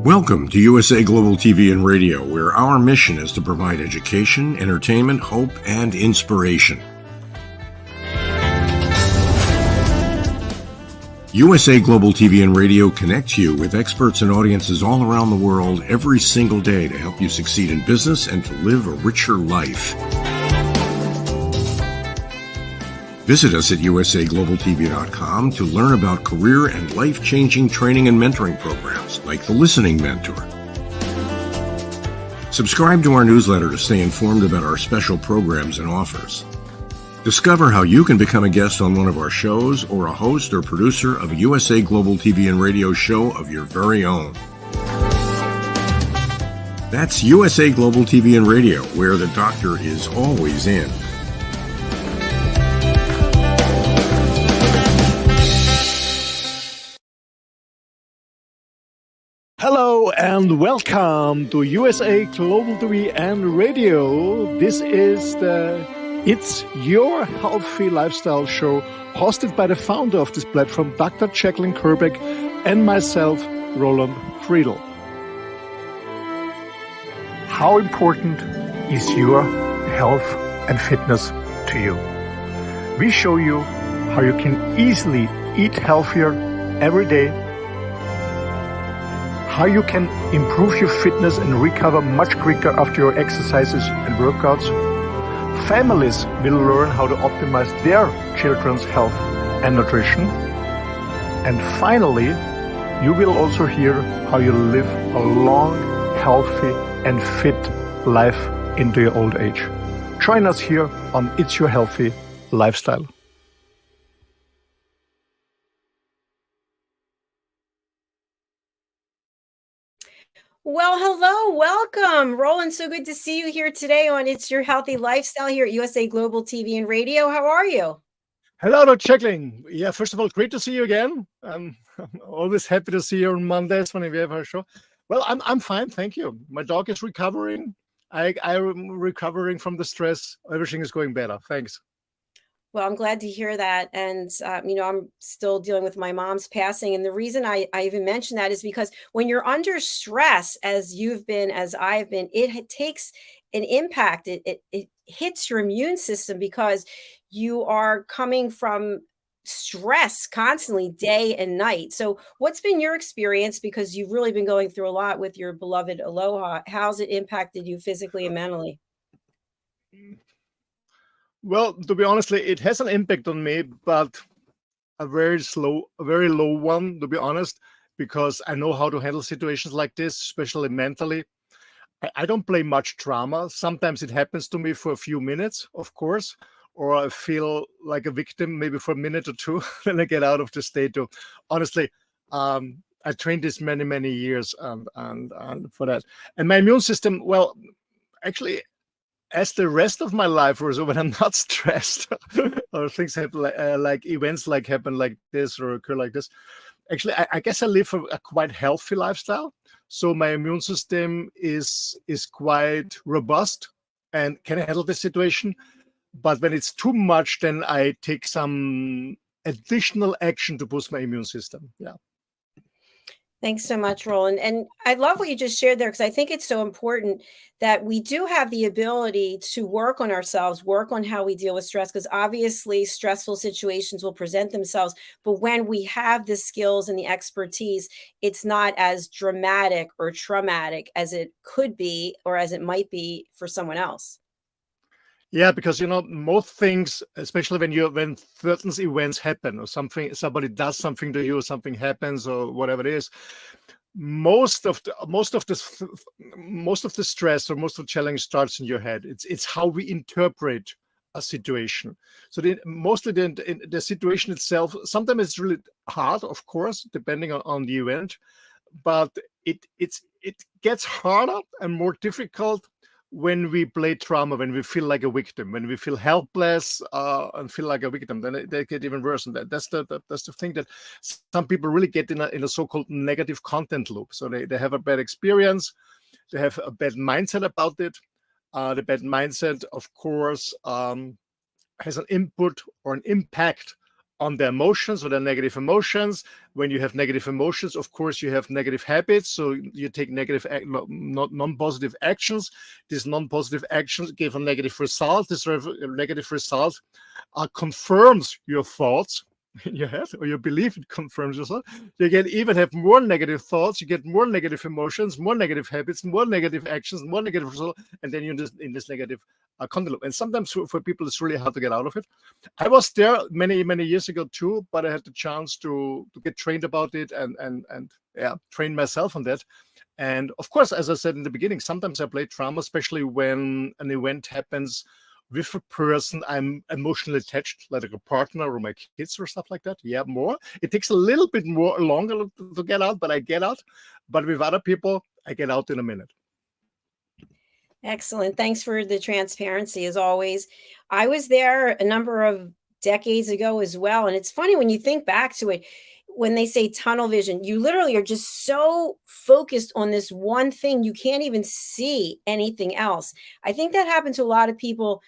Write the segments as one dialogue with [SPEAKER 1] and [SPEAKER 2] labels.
[SPEAKER 1] Welcome to USA Global TV and Radio, where our mission is to provide education, entertainment, hope, and inspiration. USA Global TV and Radio connects you with experts and audiences all around the world every single day to help you succeed in business and to live a richer life. Visit us at usaglobaltv.com to learn about career and life-changing training and mentoring programs like the Listening Mentor. Subscribe to our newsletter to stay informed about our special programs and offers. Discover how you can become a guest on one of our shows or a host or producer of a USA Global TV and Radio show of your very own. That's USA Global TV and Radio, where the doctor is always in.
[SPEAKER 2] Hello and welcome to USA Global TV and Radio. This is It's Your Healthy Lifestyle show, hosted by the founder of this platform, Dr. JACALYN KERBECK, and myself, Roland Friedl. How important is your health and fitness to you? We show you how you can easily eat healthier every day, how you can improve your fitness and recover much quicker after your exercises and workouts. Families will learn how to optimize their children's health and nutrition. And finally, you will also hear how you live a long, healthy and fit life into your old age. Join us here on It's Your Healthy Lifestyle.
[SPEAKER 3] Well, hello, welcome. Roland, so good to see you here today on It's Your Healthy Lifestyle here at USA Global TV and Radio. How are you?
[SPEAKER 2] Hello, Dr. JACALYN. Yeah, first of all, great to see you again. I'm always happy to see you on Mondays when we have our show. Well, I'm fine, thank you. My dog is recovering. I'm recovering from the stress. Everything is going better. Thanks.
[SPEAKER 3] Well, I'm glad to hear that. And, I'm still dealing with my mom's passing. And the reason I even mention that is because when you're under stress, as you've been, as I've been, it takes an impact. It hits your immune system because you are coming from stress constantly day and night. So what's been your experience? Because you've really been going through a lot with your beloved Aloha. How's it impacted you physically and mentally?
[SPEAKER 2] Well, to be honest, it has an impact on me, but a very low one, to be honest, because I know how to handle situations like this, especially mentally. I don't play much drama. Sometimes it happens to me for a few minutes, of course, or I feel like a victim maybe for a minute or two, then I get out of the state. Honestly, I trained this many years and for that. And my immune system, well, actually, as the rest of my life, or so, when I'm not stressed or things happen like events happen like this or occur like this, actually, I guess I live a quite healthy lifestyle. So my immune system is quite robust and can handle the situation. But when it's too much, then I take some additional action to boost my immune system. Yeah.
[SPEAKER 3] Thanks so much, Roland. And I love what you just shared there, because I think it's so important that we do have the ability to work on ourselves, work on how we deal with stress, because obviously stressful situations will present themselves. But when we have the skills and the expertise, it's not as dramatic or traumatic as it could be or as it might be for someone else.
[SPEAKER 2] Yeah, because most things, especially when certain events happen or somebody does something to you, or something happens or whatever it is, most of the stress or most of the challenge starts in your head. It's how we interpret a situation. So mostly the situation itself, sometimes it's really hard, of course, depending on the event, but it gets harder and more difficult when we play trauma, when we feel like a victim, when we feel helpless and feel like a victim, then they get even worse. And that's the thing that some people really get in a so-called negative content loop. So they have a bad experience, they have a bad mindset about it. The bad mindset, of course, has an input or an impact on the emotions or the negative emotions. When you have negative emotions, of course, you have negative habits. So you take non-positive actions. These non-positive actions give a negative result. This negative result confirms your thoughts in your head, or your belief. It confirms yourself. You can even have more negative thoughts. You get more negative emotions, more negative habits, more negative actions, more negative results, and then you're in this negative content. And sometimes for people, it's really hard to get out of it. I was there many years ago too, but I had the chance to get trained about it and train myself on that. And of course, as I said in the beginning, sometimes I play drama, especially when an event happens with a person I'm emotionally attached, like a partner or my kids or stuff like that. Yeah, more. It takes a little bit more longer to get out, but I get out. But with other people, I get out in a minute.
[SPEAKER 3] Excellent. Thanks for the transparency as always. I was there a number of decades ago as well. And it's funny when you think back to it, when they say tunnel vision, you literally are just so focused on this one thing, you can't even see anything else. I think that happened to a lot of people,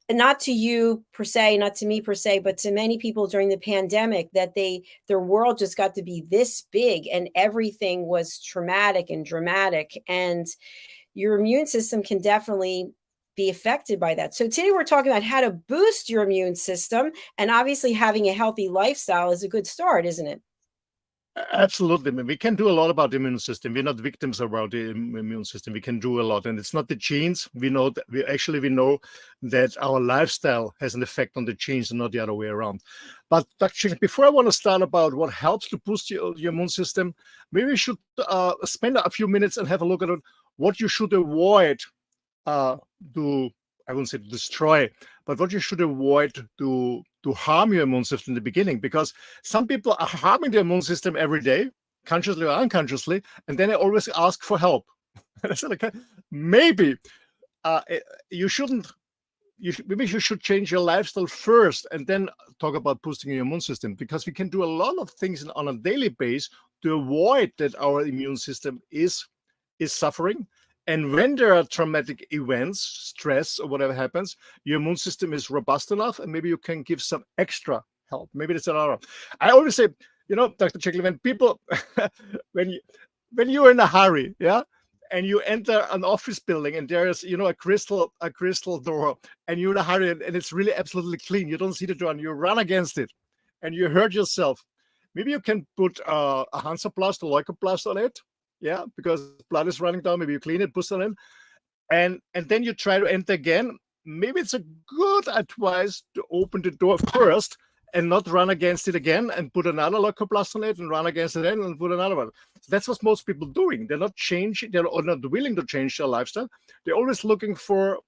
[SPEAKER 3] not to you per se, not to me per se, but to many people during the pandemic, that their world just got to be this big and everything was traumatic and dramatic. And your immune system can definitely be affected by that. So today we're talking about how to boost your immune system, and obviously having a healthy lifestyle is a good start, isn't it?
[SPEAKER 2] Absolutely. I mean, we can do a lot about the immune system. We're not victims of our immune system. We can do a lot, and it's not the genes. We know that we know that our lifestyle has an effect on the genes and not the other way around. But actually, before I want to start about what helps to boost your immune system, maybe we should spend a few minutes and have a look at what you should avoid to, I wouldn't say to destroy, but what you should avoid to harm your immune system in the beginning, because some people are harming their immune system every day, consciously or unconsciously, and then they always ask for help. I said, okay, maybe you shouldn't. Maybe you should change your lifestyle first, and then talk about boosting your immune system, because we can do a lot of things on a daily basis to avoid that our immune system is suffering. And when there are traumatic events, stress or whatever happens, your immune system is robust enough, and maybe you can give some extra help. Maybe that's another. I always say, Dr. JACALYN, when people, when you're in a hurry, yeah, and you enter an office building and there is, a crystal door, and you're in a hurry and it's really absolutely clean. You don't see the door and you run against it and you hurt yourself. Maybe you can put a Hansaplast or Leukoplast on it. Yeah, because blood is running down. Maybe you clean it, put it in, and then you try to enter again. Maybe it's a good advice to open the door first and not run against it again, and put another leukoplast on it and run against it and put another one. So that's what most people are doing. They're not changing. They're not willing to change their lifestyle. They're always looking for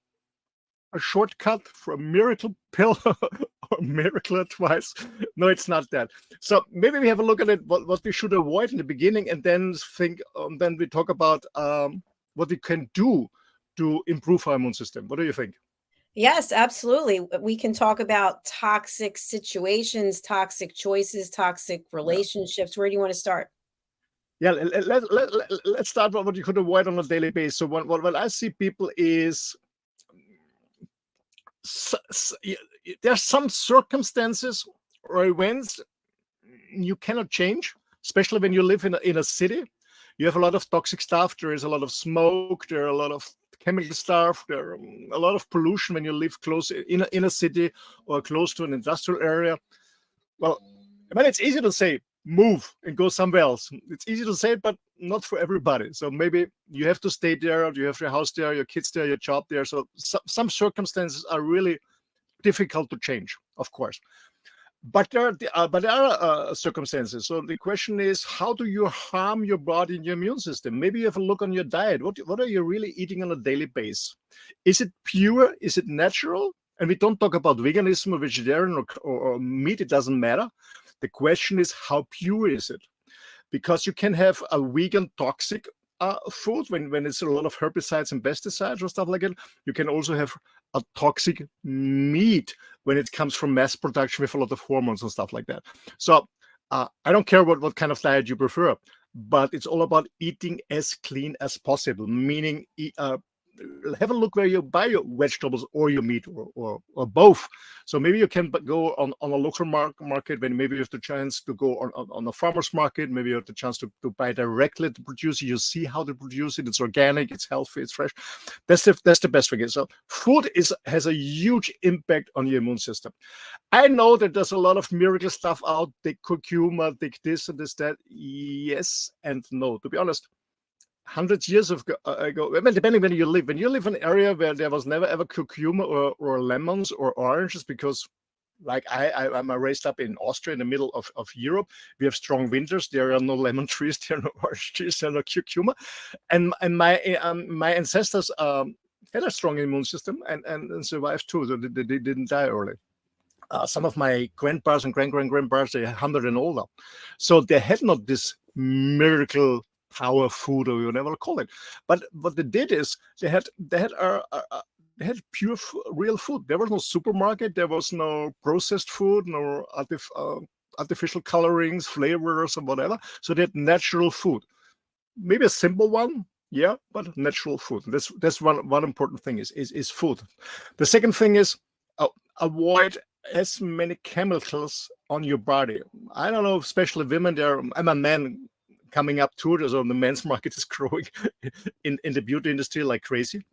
[SPEAKER 2] a shortcut, for a miracle pill or miracle advice. No, it's not that. So maybe we have a look at it, what we should avoid in the beginning, and then then we talk about what we can do to improve our immune system. What do you think?
[SPEAKER 3] Yes, absolutely. We can talk about toxic situations, toxic choices, toxic relationships. Where do you want to start?
[SPEAKER 2] Yeah, let's start with what you could avoid on a daily basis. So what I see people is, there's some circumstances or events you cannot change, especially when you live in a city. You have a lot of toxic stuff. There is a lot of smoke. There are a lot of chemical stuff. There are a lot of pollution when you live close in a city or close to an industrial area. Well, it's easy to say move and go somewhere else. It's easy to say it, but not for everybody. So maybe you have to stay there. You have your house there, your kids there, your job there. So some circumstances are really difficult to change, of course. But there are circumstances. So the question is, how do you harm your body and your immune system? Maybe you have a look on your diet. What are you really eating on a daily basis? Is it pure? Is it natural? And we don't talk about veganism or vegetarian or meat. It doesn't matter. The question is, how pure is it? Because you can have a vegan toxic food when it's a lot of herbicides and pesticides or stuff like that. You can also have a toxic meat when it comes from mass production with a lot of hormones and stuff like that. So I don't care what kind of diet you prefer, but it's all about eating as clean as possible, meaning have a look where you buy your vegetables or your meat or both. So maybe you can go on a local market, when maybe you have the chance to go on a farmer's market. Maybe you have the chance to buy directly to produce it. You see how they produce it. It's organic, it's healthy, it's fresh. That's the best thing. So food has a huge impact on your immune system. I know that there's a lot of miracle stuff out. Take curcuma, take this and this, that. Yes and no. To be honest, hundreds of years ago, depending when you live. When you live in an area where there was never ever curcuma or lemons or oranges, because like I'm raised up in Austria, in the middle of Europe, we have strong winters. There are no lemon trees, there are no orange trees, there are no curcuma. And my ancestors had a strong immune system and survived too. So they didn't die early. Some of my grandpas and grandparents, they're 100 and older. So they had not this miracle power food, or whatever you call it. But what they did is they had pure real food. There was no supermarket. There was no processed food, no artificial colorings, flavors, or whatever. So they had natural food. Maybe a simple one, yeah, but natural food. That's one important thing is food. The second thing is avoid as many chemicals on your body. I don't know, especially women. I'm a man coming up to it, so the men's market is growing in the beauty industry like crazy.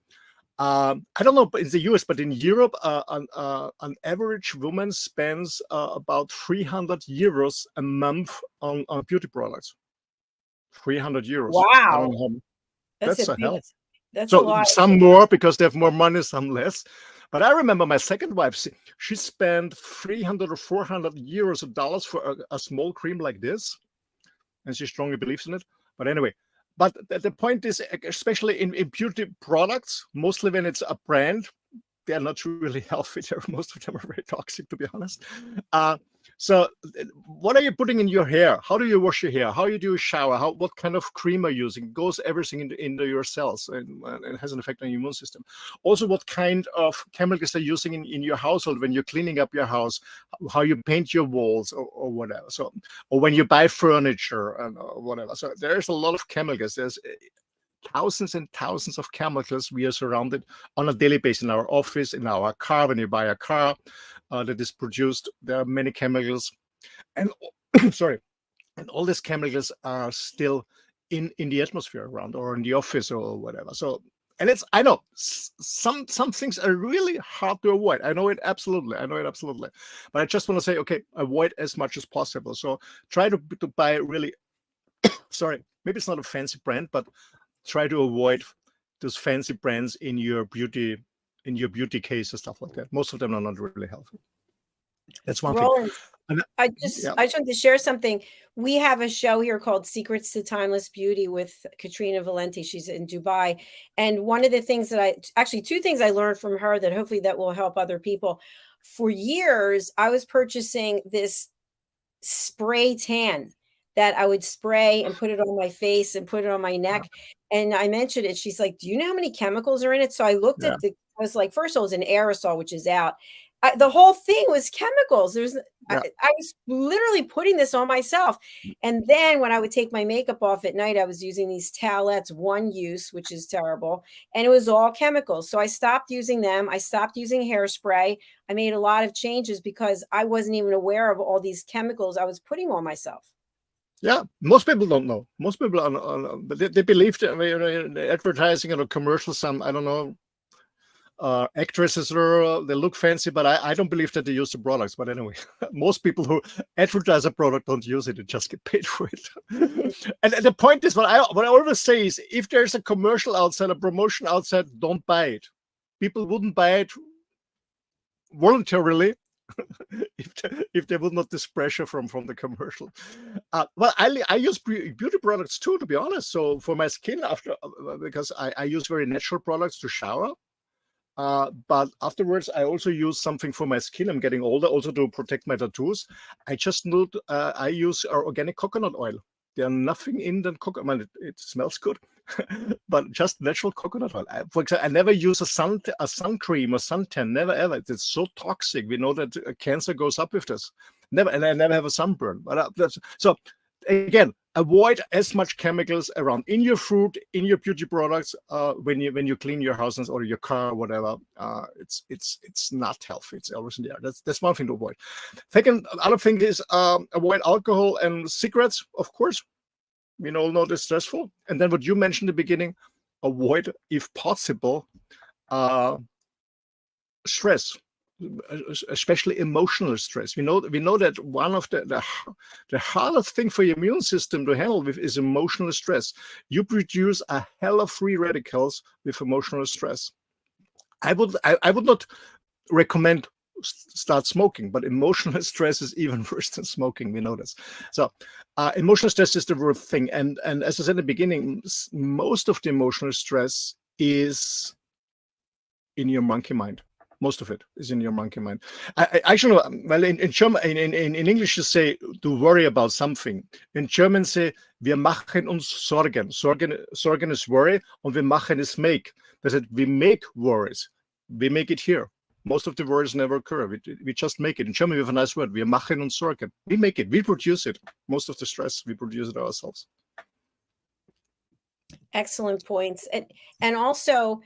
[SPEAKER 2] I don't know in the US, but in Europe, an average woman spends about 300 euros a month on beauty products. 300 euros.
[SPEAKER 3] Wow.
[SPEAKER 2] That's a hell.
[SPEAKER 3] That's
[SPEAKER 2] so
[SPEAKER 3] a lot.
[SPEAKER 2] Some more because they have more money, some less. But I remember my second wife, she spent 300 or 400 euros of dollars for a small cream like this. And she strongly believes in it. But anyway, but the point is, especially in beauty products, mostly when it's a brand, they're not really healthy. Most of them are very toxic, to be honest. So what are you putting in your hair? How do you wash your hair? How you do a shower? What kind of cream are you using? It goes everything into your cells, and it has an effect on your immune system. Also, what kind of chemicals are you using in your household when you're cleaning up your house? How you paint your walls or whatever. So, or when you buy furniture and whatever. So there's a lot of chemicals. There's thousands and thousands of chemicals we are surrounded on a daily basis in our office, in our car. When you buy a car that is produced, there are many chemicals, and sorry, and all these chemicals are still in the atmosphere around, or in the office or whatever. So, and I know some things are really hard to avoid. I know it absolutely, but I just want to say, okay, avoid as much as possible. So try to buy really sorry, maybe it's not a fancy brand, but try to avoid those fancy brands in your beauty case and stuff like that. Most of them are not really healthy. That's one
[SPEAKER 3] Roland,
[SPEAKER 2] thing.
[SPEAKER 3] I just wanted to share something. We have a show here called Secrets to Timeless Beauty with Katrina Valenti. She's in Dubai. And one of the things that two things I learned from her that hopefully that will help other people. For years, I was purchasing this spray tan that I would spray and put it on my face and put it on my neck. And I mentioned it. She's like, do you know how many chemicals are in it? So I looked at I was like, first of all, it was an aerosol, which is out. The whole thing was chemicals. I was literally putting this on myself. And then when I would take my makeup off at night, I was using these towelettes, one use, which is terrible. And it was all chemicals. So I stopped using them. I stopped using hairspray. I made a lot of changes because I wasn't even aware of all these chemicals I was putting on myself.
[SPEAKER 2] Yeah, most people don't know. Most people are, but they believe that advertising or commercials. Some, I don't know, actresses they look fancy, but I don't believe that they use the products. But anyway, most people who advertise a product don't use it; they just get paid for it. And the point is, what I always say is, if there's a commercial outside, a promotion outside, don't buy it. People wouldn't buy it voluntarily if there was not this pressure from the commercial. Well, I use beauty products too, to be honest. So for my skin, because I use very natural products to shower. But afterwards, I also use something for my skin. I'm getting older, also to protect my tattoos. I just know I use organic coconut oil. There's nothing in the coconut. I mean, it smells good, but just natural coconut oil. For example, I never use a sun cream or suntan. Never ever. It's so toxic. We know that cancer goes up with this. Never, and I never have a sunburn. But so again, avoid as much chemicals around in your food, in your beauty products, when you clean your house or your car or whatever. It's not healthy. It's always in there. That's one thing to avoid. Second, other thing is avoid alcohol and cigarettes. Of course, we all know it's stressful. And then what you mentioned in the beginning, avoid, if possible, stress, especially emotional stress. We know that one of the hardest thing for your immune system to handle with is emotional stress. You produce a hell of free radicals with emotional stress. I would not recommend start smoking, but emotional stress is even worse than smoking. We know this. So emotional stress is the worst thing. And as I said in the beginning, most of the emotional stress is in your monkey mind. Most of it is in your monkey mind. I actually, well, in German, in English, you say to worry about something. In German, say wir machen uns Sorgen. Sorgen is worry, und wir machen is make. That is, we make worries. We make it here. Most of the worries never occur. We just make it. In German, we have a nice word. Wir machen uns Sorgen. We make it. We produce it. Most of the stress, we produce it ourselves.
[SPEAKER 3] Excellent points. And also,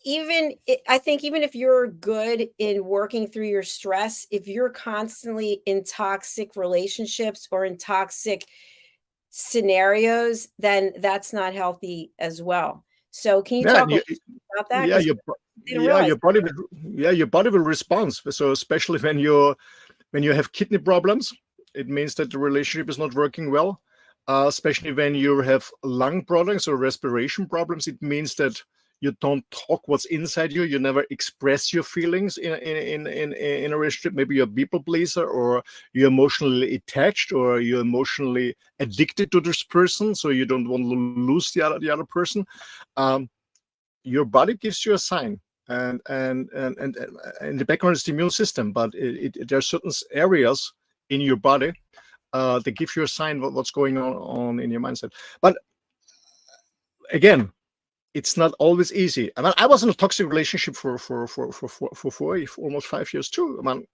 [SPEAKER 3] I think even if you're good in working through your stress, if you're constantly in toxic relationships or in toxic scenarios, then that's not healthy as well. So can you talk about that?
[SPEAKER 2] Your body will respond. So especially when you have kidney problems, it means that the relationship is not working well. Especially when you have lung problems or respiration problems, it means that you don't talk what's inside you. You never express your feelings in a relationship. Maybe you're a people pleaser, or you're emotionally attached, or you're emotionally addicted to this person, so you don't want to lose the other person. Your body gives you a sign, and the background is the immune system. But there are certain areas in your body that give you a sign what's going on in your mindset. But again, it's not always easy. I mean, I was in a toxic relationship for almost 5 years too. I mean,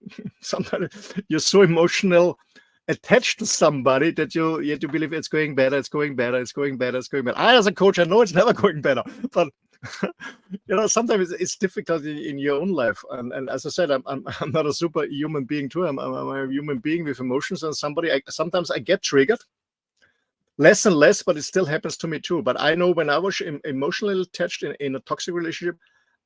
[SPEAKER 2] sometimes you're so emotional attached to somebody that you believe it's going better, it's going better, it's going better, it's going better. I, as a coach, I know it's never going better, but sometimes it's difficult in your own life. And as I said, I'm not a superhuman being too. I'm a human being with emotions, and sometimes I get triggered. Less and less, but it still happens to me too. But I know when I was emotionally attached in a toxic relationship,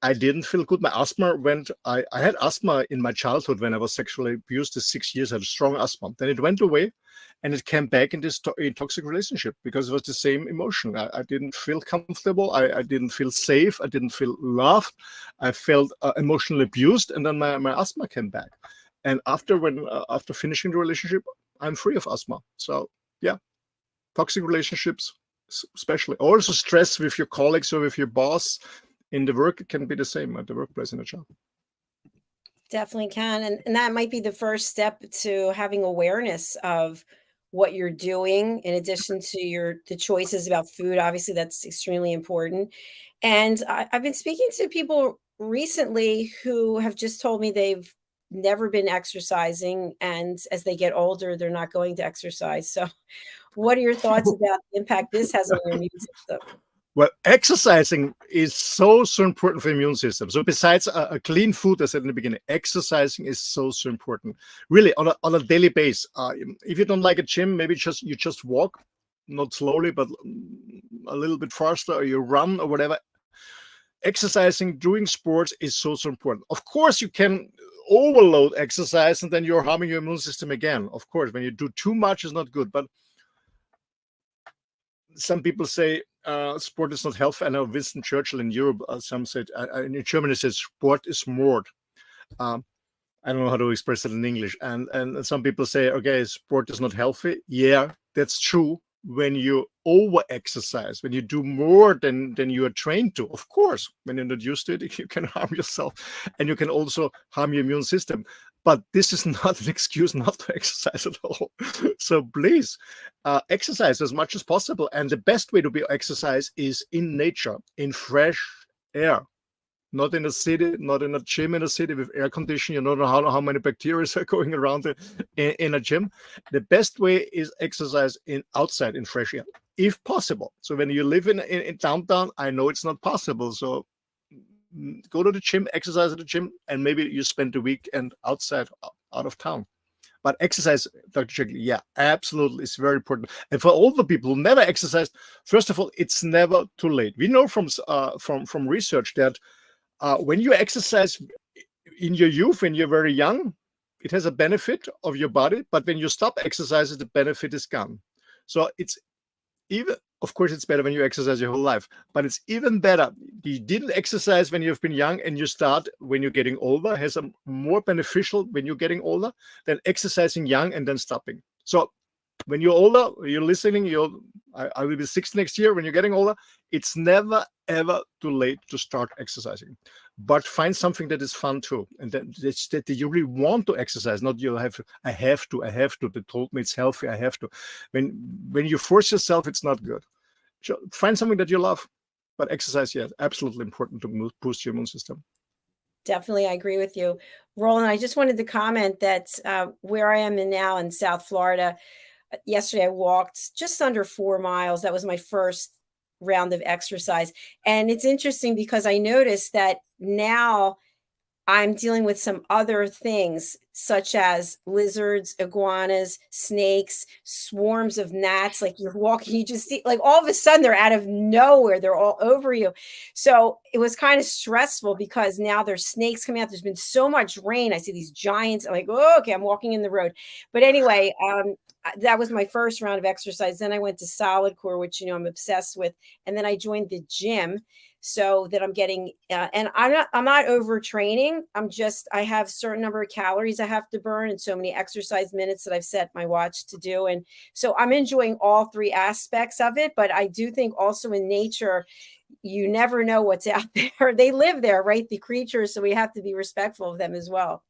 [SPEAKER 2] I didn't feel good. My asthma went. I had asthma in my childhood when I was sexually abused. For 6 years, I had a strong asthma. Then it went away, and it came back in this toxic relationship because it was the same emotion. I didn't feel comfortable. I didn't feel safe. I didn't feel loved. I felt emotionally abused, and then my asthma came back. And after finishing the relationship, I'm free of asthma. So yeah. Toxic relationships, especially. Also stress with your colleagues or with your boss in the work, it can be the same at the workplace in a job.
[SPEAKER 3] Definitely can. And that might be the first step to having awareness of what you're doing, in addition to the choices about food. Obviously, that's extremely important. And I've been speaking to people recently who have just told me they've never been exercising, and as they get older, they're not going to exercise. So what are your thoughts about the impact this has on your immune system?
[SPEAKER 2] Well, exercising is so important for the immune system. So besides a clean food, as I said in the beginning, exercising is so important. Really, on a daily basis. If you don't like a gym, maybe you just walk, not slowly, but a little bit faster, or you run or whatever. Exercising, doing sports is so important. Of course, you can overload exercise, and then you're harming your immune system again. Of course, when you do too much, it's not good. But some people say sport is not healthy. I know Winston Churchill in Europe, some said, in Germany it says sport is Mord. I don't know how to express it in English. And some people say, okay, sport is not healthy. Yeah, that's true. When you over-exercise, when you do more than you are trained to, of course, when you're not used to it, you can harm yourself, and you can also harm your immune system. But this is not an excuse not to exercise at all. So please exercise as much as possible. And the best way to be exercise is in nature, in fresh air. not in a city, not in a gym in a city with air conditioning. You don't know how many bacteria are going around in a gym. The best way is exercise outside in fresh air, if possible. So when you live in downtown, I know it's not possible. So go to the gym, exercise at the gym, and maybe you spend the weekend outside, out of town. But exercise, Dr. Jekyll, yeah, absolutely, it's very important. And for all the people who never exercised, first of all, it's never too late. We know from research that when you exercise in your youth, when you're very young, it has a benefit of your body. But when you stop exercising, the benefit is gone. So it's even, of course, it's better when you exercise your whole life, but it's even better. You didn't exercise when you've been young and you start when you're getting older, has a more beneficial when you're getting older than exercising young and then stopping. So when you're older, you're listening, I will be 60 next year. When you're getting older, it's never, ever too late to start exercising. But find something that is fun too. And that you really want to exercise, not you have to, I have to. They told me it's healthy, I have to. When you force yourself, it's not good. Find something that you love. But exercise, yeah, absolutely important to boost your immune system.
[SPEAKER 3] Definitely, I agree with you. Roland, I just wanted to comment that where I am now in South Florida, yesterday I walked just under 4 miles. That was my first round of exercise. And it's interesting because I noticed that now I'm dealing with some other things, such as lizards, iguanas, snakes, swarms of gnats. Like you're walking, you just see, like all of a sudden they're out of nowhere. They're all over you. So it was kind of stressful because now there's snakes coming out. There's been so much rain. I see these giants. I'm like, oh, okay, I'm walking in the road. But anyway, that was my first round of exercise. Then I went to Solid Core, which, you know, I'm obsessed with. And then I joined the gym so that I'm getting, and I'm not overtraining. I have a certain number of calories I have to burn and so many exercise minutes that I've set my watch to do. And so I'm enjoying all three aspects of it. But I do think also in nature, you never know what's out there. They live there, right? The creatures. So we have to be respectful of them as well.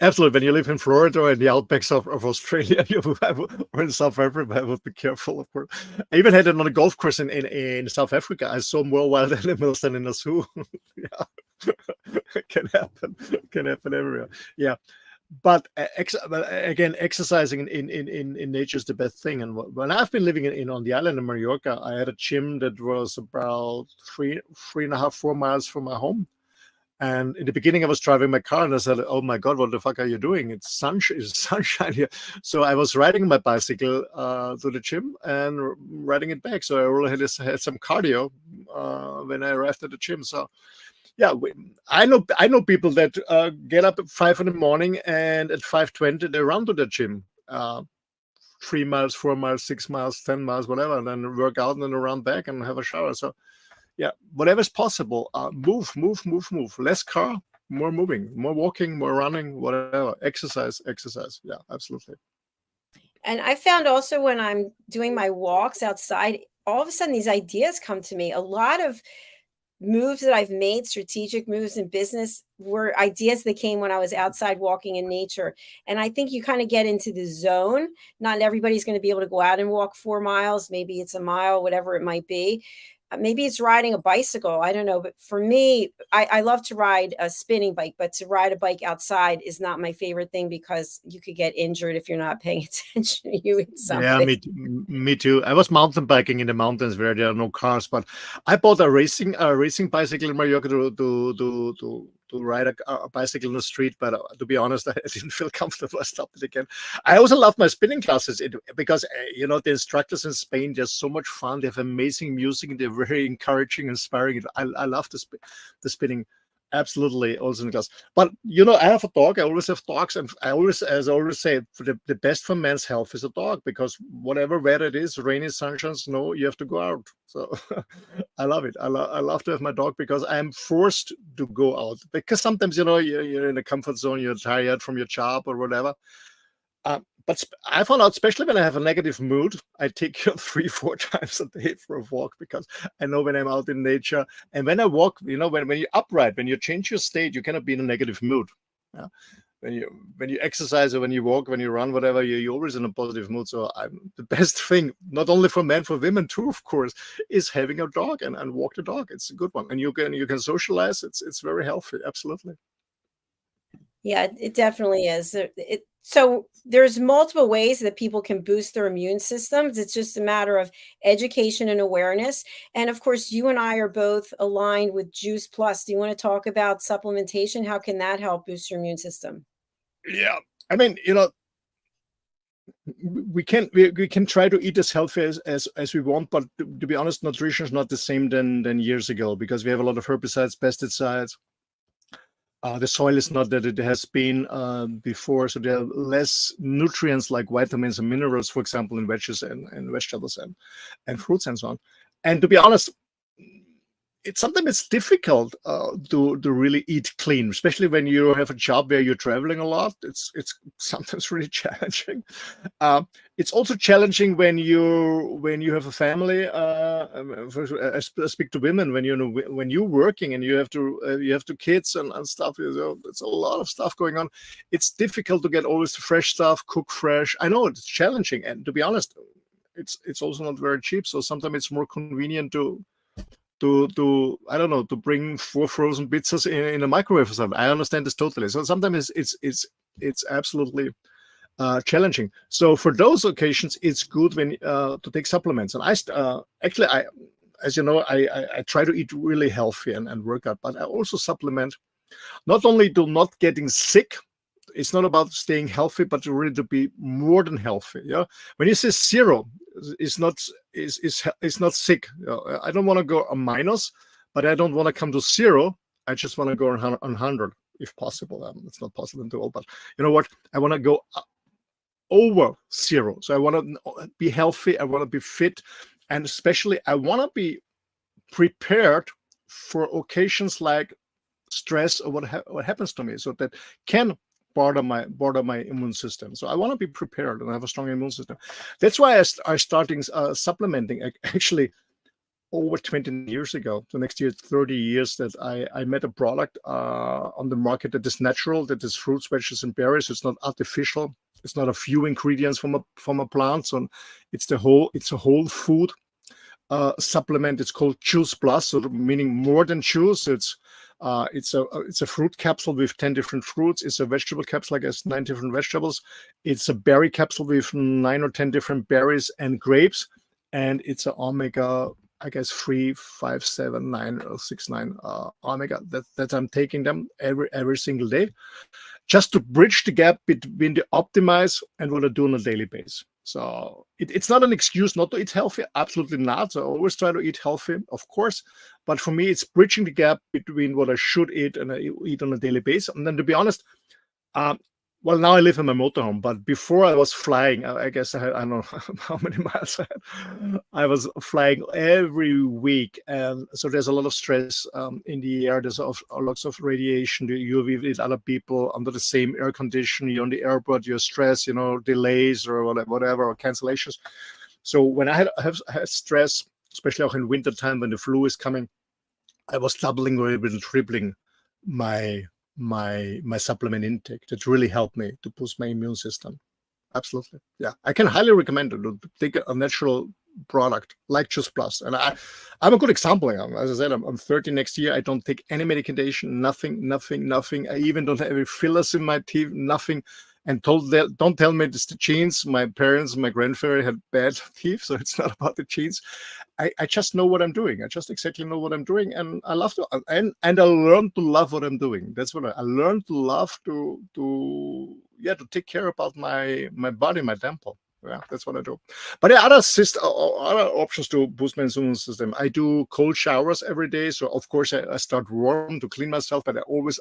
[SPEAKER 2] Absolutely. When you live in Florida or in the outbacks of Australia or in South Africa, I would be careful, of course. I even had it on a golf course in South Africa. I saw more wild animals than in a zoo. Yeah, it can happen. It can happen everywhere. Yeah. But again, exercising in nature is the best thing. And when I've been living on the island of Mallorca, I had a gym that was about 3.5, 4 miles from my home. And in the beginning, I was driving my car and I said, oh my God, what the fuck are you doing? It's sunshine here. So I was riding my bicycle to the gym and riding it back. So I really had some cardio when I arrived at the gym. So yeah, I know people that get up at 5 in the morning and at 5:20, they run to the gym. 3 miles, 4 miles, 6 miles, 10 miles, whatever, and then work out and then run back and have a shower. So yeah, whatever is possible, move. Less car, more moving, more walking, more running, whatever. Exercise. Yeah, absolutely.
[SPEAKER 3] And I found also when I'm doing my walks outside, all of a sudden these ideas come to me. A lot of moves that I've made, strategic moves in business, were ideas that came when I was outside walking in nature. And I think you kind of get into the zone. Not everybody's going to be able to go out and walk 4 miles. Maybe it's a mile, whatever it might be. Maybe it's riding a bicycle. I don't know. But for me, I love to ride a spinning bike, but to ride a bike outside is not my favorite thing because you could get injured if you're not paying attention. You hit something.
[SPEAKER 2] Yeah, me too. I was mountain biking in the mountains where there are no cars, but I bought a racing bicycle in Mallorca to ride a bicycle in the street. But to be honest, I didn't feel comfortable. I stopped it again. I also love my spinning classes because you know, the instructors in Spain, they're so much fun. They have amazing music and they're very encouraging, inspiring. I love the spinning. Absolutely, also in the class. But you know, I have a dog. I always have dogs, and as I always say, the best for man's health is a dog, because whatever weather it is, rainy, sunshine, snow, you have to go out. So I love it. I love to have my dog because I'm forced to go out, because sometimes, you know, you're in a comfort zone, you're tired from your job or whatever. But I found out, especially when I have a negative mood, I take 3-4 times a day for a walk, because I know when I'm out in nature and when I walk, you know, when you're upright, when you change your state, you cannot be in a negative mood. Yeah? when you exercise or when you walk, when you run, whatever, you're always in a positive mood. So the best thing, not only for men, for women too, of course, is having a dog and walk the dog. It's a good one, and you can socialize. It's very healthy, absolutely.
[SPEAKER 3] Yeah, it definitely is. So there's multiple ways that people can boost their immune systems. It's just a matter of education and awareness. And of course, you and I are both aligned with Juice Plus. Do you want to talk about supplementation? How can that help boost your immune system?
[SPEAKER 2] Yeah, I mean, we can try to eat as healthy as we want, but to be honest, nutrition is not the same than years ago, because we have a lot of herbicides, pesticides. The soil is not that it has been before, so there are less nutrients like vitamins and minerals, for example, in veggies and vegetables and fruits and so on. And to be honest, sometimes it's difficult to really eat clean, especially when you have a job where you're traveling a lot. It's sometimes really challenging. It's also challenging when you have a family. I speak to women when you're working and you have to kids and stuff. It's a lot of stuff going on. It's difficult to get always the fresh stuff, cook fresh. I know it's challenging, and to be honest, it's also not very cheap. So sometimes it's more convenient to I don't know, to bring 4 frozen pizzas in a microwave or something. I understand this totally. So sometimes it's absolutely challenging. So for those occasions, it's good when to take supplements. And I as you know, I try to eat really healthy and work out, but I also supplement, not only to not getting sick. It's not about staying healthy, but really to be more than healthy. Yeah. When you say zero, it's not sick. I don't want to go a minus, but I don't want to come to zero. I just want to go on 100 if possible. It's not possible at all. But you know what? I want to go over zero. So I want to be healthy. I want to be fit, and especially I want to be prepared for occasions like stress or what happens to me, so that can bother my immune system. So I want to be prepared and have a strong immune system. That's why I starting supplementing actually over 20 years ago. So next year, 30 years that I met a product on the market that is natural, that is fruits, veggies, and berries. It's not artificial. It's not a few ingredients from a plant. So it's a whole food supplement. It's called Juice Plus, so meaning more than juice. It's a fruit capsule with 10 different fruits. It's a vegetable capsule, I guess 9 different vegetables. It's a berry capsule with 9 or 10 different berries and grapes. And it's an omega, I guess 3, 5, 7, 9, or 6, 9 omega that I'm taking them every single day, just to bridge the gap between the optimize and what I do on a daily basis. So it's not an excuse not to eat healthy. Absolutely not. So I always try to eat healthy, of course. But for me, it's bridging the gap between what I should eat and I eat on a daily basis. And then, to be honest, well, now I live in my motorhome, but before I was flying, I guess I don't know how many miles I had. I was flying every week. And so there's a lot of stress in the air. There's lots of radiation. You're with other people under the same air condition. You're on the airport, you're stressed, delays or whatever, or cancellations. So when I have stress, especially in winter time when the flu is coming, I was doubling or even tripling my supplement intake. That really helped me to boost my immune system. Absolutely. Yeah. I can highly recommend it to take a natural product like Juice Plus. And I'm a good example. As I said, I'm 30 next year. I don't take any medication, nothing. I even don't have any fillers in my teeth, nothing. And don't tell me it's the genes. My parents, my grandfather had bad teeth, so it's not about the genes. I just know what I'm doing. I just exactly know what I'm doing, and I love to. And I learned to love what I'm doing. That's what I learned to love to take care about my body, my temple. Yeah, that's what I do. But there are other options to boost my immune system. I do cold showers every day. So of course I start warm to clean myself, but I always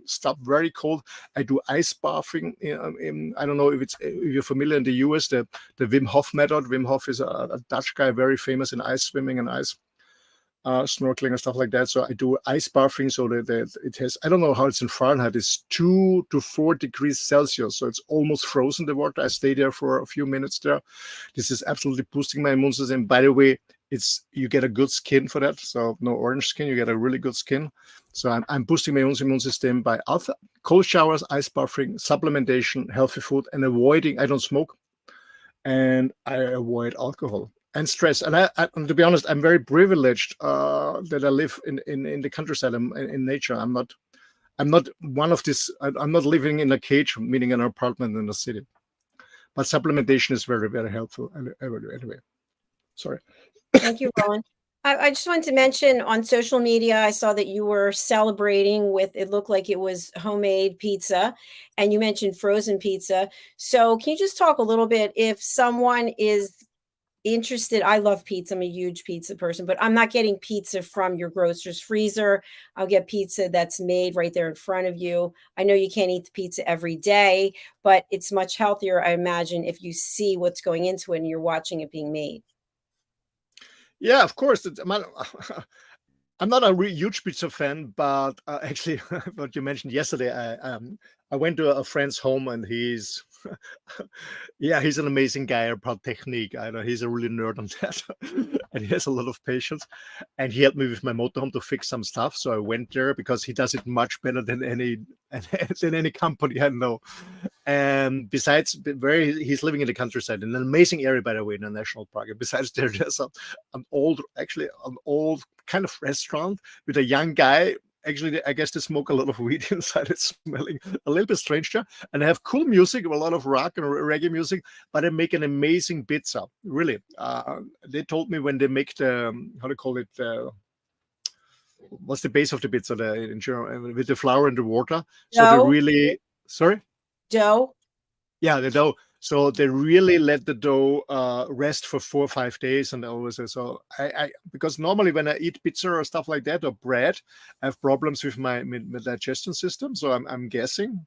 [SPEAKER 2] stop very cold. I do ice bathing. I don't know if you're familiar in the US, the Wim Hof method. Wim Hof is a Dutch guy, very famous in ice swimming and ice snorkeling and stuff like that. So I do ice bathing, so that it has, I don't know how it's in Fahrenheit, it's 2 to 4 degrees Celsius. So it's almost frozen, the water. I stay there for a few minutes there. This is absolutely boosting my immune system. By the way, you get a good skin for that. So no orange skin, you get a really good skin. So I'm boosting my own immune system by cold showers, ice bathing, supplementation, healthy food, and avoiding. I don't smoke, and I avoid alcohol and stress. And and to be honest, I'm very privileged that I live in the countryside, in nature. I'm not one of this. I'm not living in a cage, meaning an apartment in the city. But supplementation is very, very helpful. Anyway, sorry.
[SPEAKER 3] Thank you, Roland. I just wanted to mention on social media, I saw that you were celebrating with, it looked like it was homemade pizza, and you mentioned frozen pizza. So can you just talk a little bit, if someone is interested? I love pizza. I'm a huge pizza person, but I'm not getting pizza from your grocer's freezer. I'll get pizza that's made right there in front of you. I know you can't eat the pizza every day, but it's much healthier, I imagine, if you see what's going into it and you're watching it being made.
[SPEAKER 2] Yeah, of course. I'm not a huge pizza fan, but actually, what you mentioned yesterday, I went to a friend's home, and he's he's an amazing guy about technique. I know he's a really nerd on that, and he has a lot of patience. And he helped me with my motorhome to fix some stuff. So I went there because he does it much better than any company I know. And besides, he's living in the countryside, in an amazing area, by the way, in a national park. And besides, there's an old kind of restaurant with a young guy. Actually, I guess they smoke a lot of weed inside. It's smelling a little bit strange there. And they have cool music, a lot of rock and reggae music, but they make an amazing pizza. Really. They told me when they make the, how to call it, what's the base of the pizza with the flour and the water. So they really, sorry?
[SPEAKER 3] Dough?
[SPEAKER 2] Yeah, the dough. So they really let the dough rest for 4 or 5 days, and always so I because normally when I eat pizza or stuff like that or bread, I have problems with my digestion system. So I'm guessing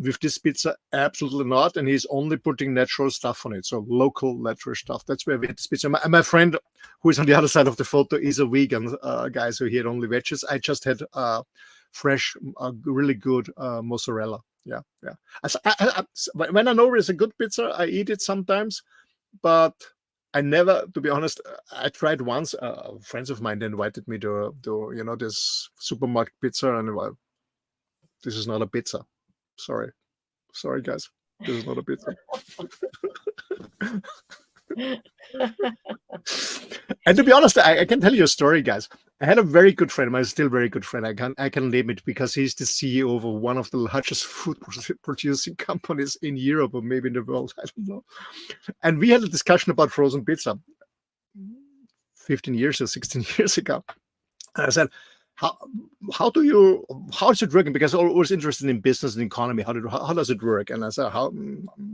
[SPEAKER 2] with this pizza, absolutely not. And he's only putting natural stuff on it, so local natural stuff. That's where we had this pizza. My friend, who is on the other side of the photo, is a vegan guy, so he had only veggies. I just had fresh, really good mozzarella. Yeah. When I know it's a good pizza, I eat it sometimes, but I never, to be honest, I tried once. Friends of mine invited me to this supermarket pizza, and this is not a pizza. Sorry, guys, this is not a pizza. And to be honest, I can tell you a story, guys. I had a very good friend, my still very good friend. I can name it because he's the CEO of one of the largest food producing companies in Europe, or maybe in the world. I don't know. And we had a discussion about frozen pizza 15 years or 16 years ago. And I said, how is it working? Because I'm always interested in business and economy. How does it work? And I said,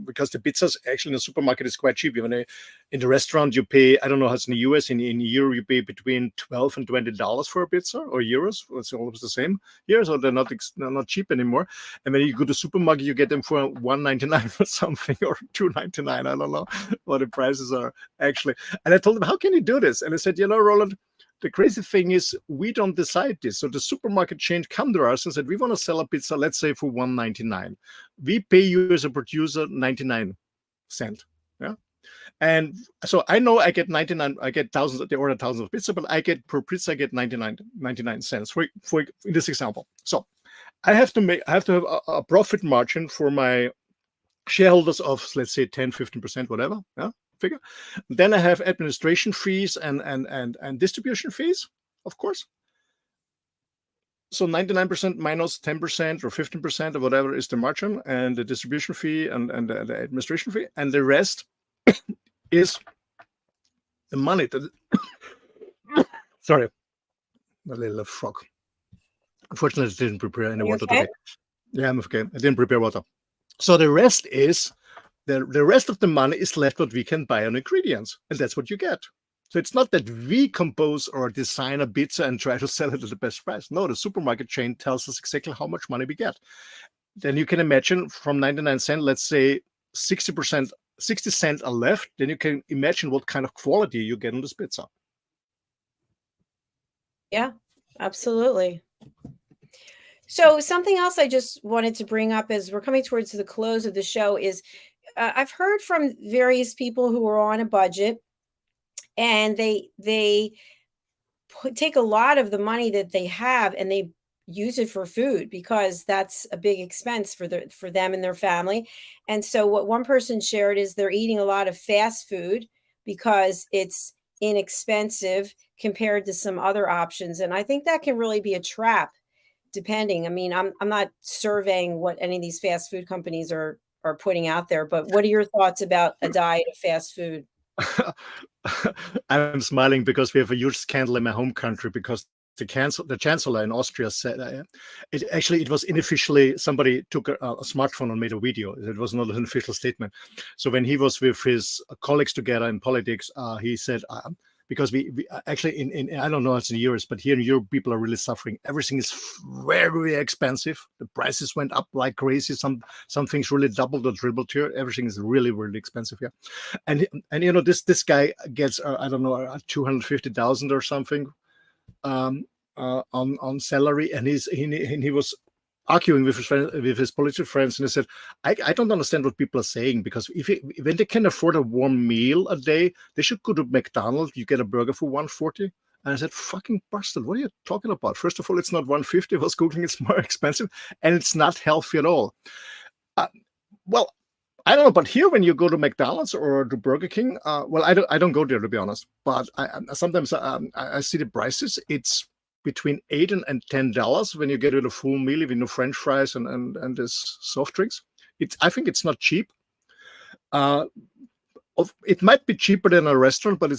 [SPEAKER 2] because the pizzas actually in the supermarket is quite cheap. Even in the restaurant, you pay, I don't know how it's in the US, in Europe, you pay between $12 and $20 for a pizza, or euros. It's almost the same here, so they're not cheap anymore. And when you go to the supermarket, you get them for $1.99 or something, or $2.99. I don't know what the prices are actually. And I told them, how can you do this? And I said, Roland, the crazy thing is we don't decide this. So the supermarket chain come to us and said, we want to sell a pizza, let's say for $1.99. We pay you as a producer 99 cents. Yeah. And so I know I get 99, I get thousands, they order thousands of pizza, but I get per pizza, I get 99 cents for in this example. So I have to have a profit margin for my shareholders of, let's say, 10, 15%, whatever. Yeah. Figure. Then I have administration fees and distribution fees, of course. So 99% minus 10% or 15% or whatever is the margin, and the distribution fee and the administration fee, and the rest is the money. Sorry, a little frog. Unfortunately, I didn't prepare any water today. Yeah, I'm okay. I didn't prepare water. So the rest is. The rest of the money is left what we can buy on ingredients, and that's what you get. So it's not that we compose or design a pizza and try to sell it at the best price. No, the supermarket chain tells us exactly how much money we get. Then you can imagine from 99 cents, let's say 60 cents are left. Then you can imagine what kind of quality you get on this pizza.
[SPEAKER 3] Yeah, absolutely. So something else I just wanted to bring up as we're coming towards the close of the show is I've heard from various people who are on a budget, and they take a lot of the money that they have and they use it for food, because that's a big expense for them and their family. And so what one person shared is they're eating a lot of fast food because it's inexpensive compared to some other options. And I think that can really be a trap, depending. I mean, I'm not surveying what any of these fast food companies are putting out there, but what are your thoughts about a diet of fast food?
[SPEAKER 2] I'm smiling because we have a huge scandal in my home country, because the chancellor in Austria said it was unofficially, somebody took a smartphone and made a video. It was not an official statement. So when he was with his colleagues together in politics, he said, because we actually in I don't know it's in Europe, but here in Europe people are really suffering. Everything is very, very expensive. The prices went up like crazy. Some things really doubled or tripled here. Everything is really, really expensive here. And you know, this guy gets I don't know 250,000 or something on salary, and he was arguing with his political friends, and he said, I don't understand what people are saying, because when they can afford a warm meal a day, they should go to McDonald's. You get a burger for 140. And I said, fucking bastard, what are you talking about? First of all, it's not 150. I was Googling, it's more expensive, and it's not healthy at all. Well, I don't know, but here when you go to McDonald's or to Burger King, well, I don't go there, to be honest, but sometimes I see the prices. It's between $8 and $10 when you get it a full meal, with no French fries and this soft drinks. I think it's not cheap. It might be cheaper than a restaurant, but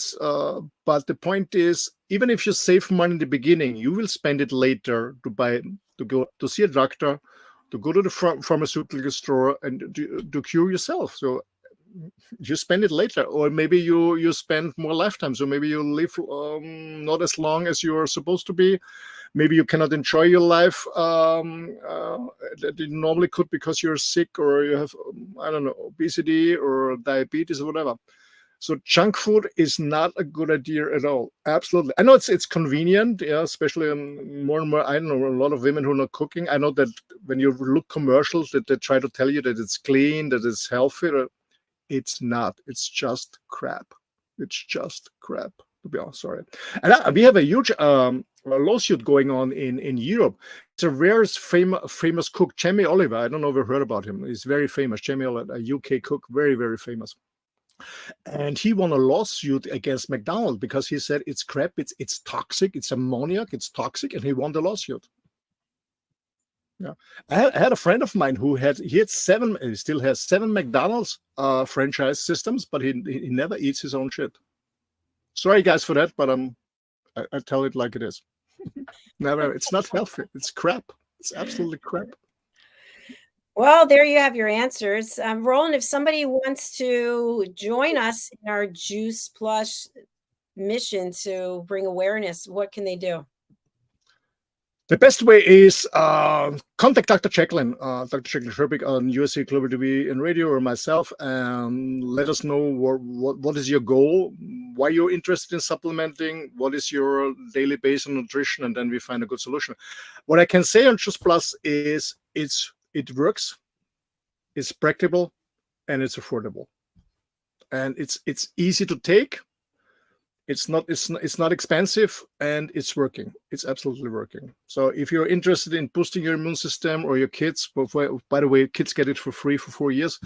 [SPEAKER 2] but the point is, even if you save money in the beginning, you will spend it later to go to see a doctor, to go to the pharmaceutical store, and to cure yourself. So you spend it later, or maybe you spend more lifetime. So maybe you live not as long as you are supposed to be. Maybe you cannot enjoy your life that you normally could, because you're sick, or you have I don't know, obesity or diabetes or whatever. So junk food is not a good idea at all. Absolutely. I know it's convenient, yeah, especially more and more. I don't know, a lot of women who are not cooking. I know that when you look commercials, that they try to tell you that it's clean, that it's healthy. It's not. It's just crap. It's just crap, to be honest. Sorry. And we have a huge lawsuit going on in Europe. It's a very famous cook, Jamie Oliver. I don't know if you've heard about him. He's very famous. Jamie Oliver, a UK cook, very, very famous. And he won a lawsuit against McDonald's because he said it's crap, it's toxic, it's ammoniac, it's toxic, and he won the lawsuit. Yeah, I had a friend of mine who he still has 7 McDonald's franchise systems, but he never eats his own shit. Sorry guys for that, but I tell it like it is. Never. It's not healthy. It's crap. It's absolutely crap.
[SPEAKER 3] Well, there you have your answers. Roland, if somebody wants to join us in our Juice Plus mission to bring awareness, what can they do?
[SPEAKER 2] The best way is contact Dr. JACALYN, Dr. JACALYN KERBECK on USA Global TV and Radio, or myself, and let us know what is your goal, why you're interested in supplementing, what is your daily base on nutrition, and then we find a good solution. What I can say on Juice Plus is it works, it's practical, and it's affordable, and it's easy to take. It's not expensive, and it's working. It's absolutely working. So if you're interested in boosting your immune system, or your kids, by the way, kids get it for free for 4 years.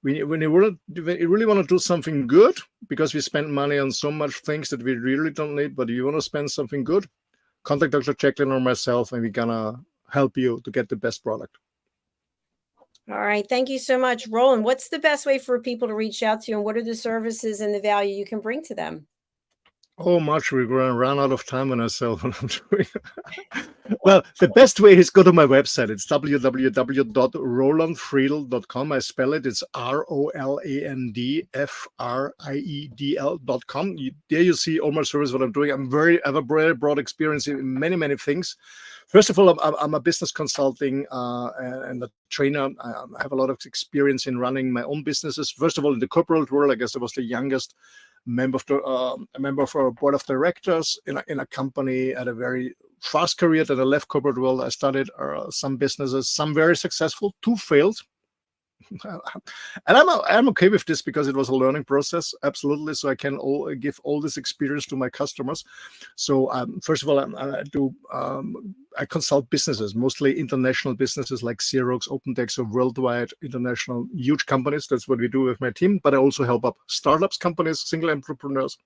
[SPEAKER 2] When you really want to do something good, because we spend money on so much things that we really don't need, but you want to spend something good, contact Dr. JACALYN or myself, and we're gonna help you to get the best product.
[SPEAKER 3] All right. Thank you so much. Roland, what's the best way for people to reach out to you, and what are the services and the value you can bring to them?
[SPEAKER 2] Oh, much. We're going to run out of time when I sell what I'm doing. Well, the best way is go to my website. It's www.rolandfriedl.com. I spell it. It's ROLANDFRIEDL.com. There you see all my service, what I'm doing. I have a very broad experience in many, many things. First of all, I'm a business consulting and a trainer. I have a lot of experience in running my own businesses. First of all, in the corporate world, I guess I was the youngest member of our board of directors in a company at a very fast career. That I left corporate world. I started some businesses, some very successful, 2 failed. And I'm okay with this because it was a learning process, absolutely. So I can give all this experience to my customers. So first of all, I consult businesses, mostly international businesses like Xerox, OpenText, so worldwide, international, huge companies. That's what we do with my team. But I also help up startups, companies, single entrepreneurs.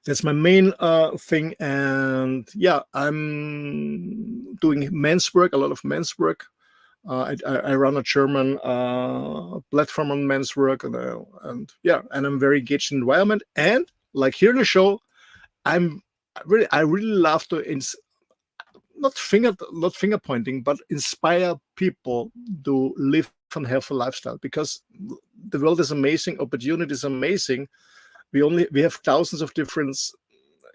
[SPEAKER 2] That's my main thing. And yeah, I'm doing men's work, a lot of men's work. I run a German platform on men's work, and I'm very engaged in the environment. And like here in the show, I really love to not finger pointing, but inspire people to live a healthy lifestyle, because the world is amazing, opportunity is amazing. We have thousands of different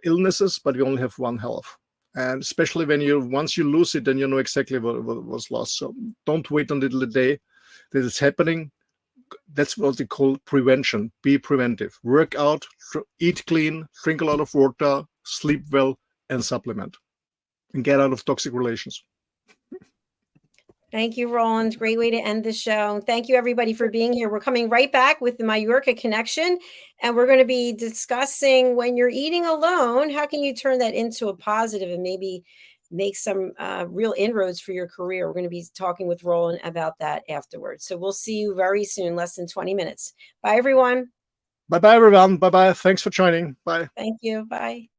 [SPEAKER 2] illnesses, but we only have one health. And especially once you lose it, then you know exactly what was lost. So don't wait until the day that it's happening. That's what they call prevention. Be preventive. Work out, eat clean, drink a lot of water, sleep well, and supplement. And get out of toxic relations.
[SPEAKER 3] Thank you, Roland. Great way to end the show. Thank you, everybody, for being here. We're coming right back with the Mallorca Connection, and we're going to be discussing when you're eating alone, how can you turn that into a positive and maybe make some real inroads for your career. We're going to be talking with Roland about that afterwards. So we'll see you very soon, less than 20 minutes. Bye, everyone.
[SPEAKER 2] Bye-bye, everyone. Bye-bye. Thanks for joining. Bye.
[SPEAKER 3] Thank you. Bye.